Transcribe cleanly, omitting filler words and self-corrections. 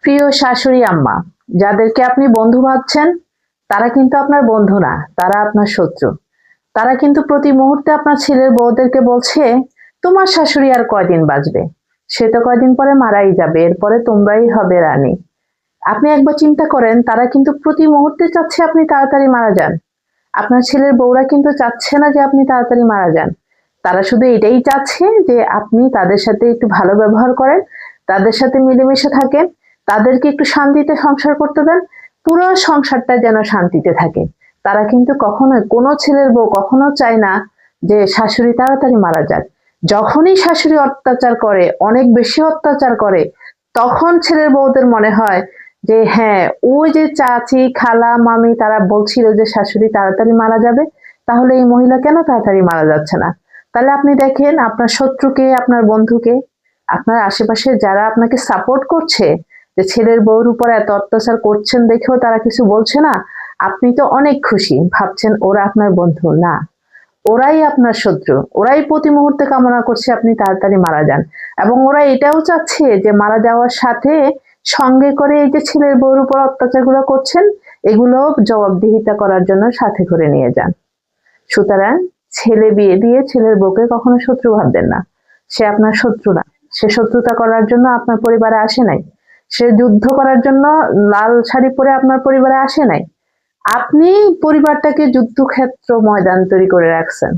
প্রিয় শাশুড়ি আম্মা, যাদেরকে আপনি বন্ধু ভাবছেন তারা কিন্তু আপনার বন্ধু না, তারা আপনার শত্রু। তারা কিন্তু প্রতি মুহূর্তে আপনার ছেলের বউদেরকে বলছে, তোমার শাশুড়ি আর কয়দিন বাঁচবে, সে তো কয়দিন পরে মারাই যাবে, এরপরে তোমরাই হবে রানী। আপনি একবার চিন্তা করেন, তারা কিন্তু প্রতি মুহূর্তে চাচ্ছে আপনি তাড়াতাড়ি মারা যান। আপনার ছেলের বউরা কিন্তু চাচ্ছে না যে আপনি তাড়াতাড়ি মারা যান। তারা শুধু এটাই চাচ্ছে যে আপনি তাদের সাথে একটু ভালো ব্যবহার করেন, তাদের সাথে মিলেমিশে থাকেন, তাদেরকে একটু শান্তিতে সংসার করতে দেন, পুরো সংসারটা যেন শান্তিতে থাকে। তারা কিন্তু কখনোই, কোনো ছেলের বউ কখনো চায় না যে শাশুড়ি তাড়াতাড়ি মারা যাক। যখনই শাশুড়ি অত্যাচার করে, অনেক বেশি অত্যাচার করে, তখন ছেলের বউদের মনে হয় যে হ্যাঁ, ওই যে চাচি, খালা, মামি তারা বলছিল যে শাশুড়ি তাড়াতাড়ি মারা যাবে, তাহলে এই মহিলা কেন তাড়াতাড়ি মারা যাচ্ছে না? তাহলে আপনি দেখেন আপনার শত্রুকে, আপনার বন্ধুকে, আপনার আশেপাশে যারা আপনাকে সাপোর্ট করছে, যে ছেলের বউর উপর এত অত্যাচার করছেন দেখেও তারা কিছু বলছে না, আপনি তো অনেক খুশি, ভাবছেন ওরা আপনার বন্ধু না, ওরাই আপনার শত্রু। ওরাই প্রতি মুহূর্তে কামনা করছে আপনি তাড়াতাড়ি মারা যান। এবং ওরা এটাও চাচ্ছে যে মারা যাওয়ার সাথে সঙ্গে করে এই যে ছেলের বউর উপর অত্যাচারগুলো করছেন, এগুলো জবাবদিহিতা করার জন্য সাথে করে নিয়ে যান। সুতরাং ছেলে বিয়ে দিয়ে ছেলের বউকে কখনো শত্রু ভাববেন না। সে আপনার শত্রু না। সে শত্রুতা করার জন্য আপনার পরিবারে আসে নাই। সে যুদ্ধ করার জন্য লাল শাড়ি পরে আপনার পরিবারে আসে নাই। আপনি পরিবারটাকে যুদ্ধক্ষেত্র ময়দান তৈরি করে রাখছেন।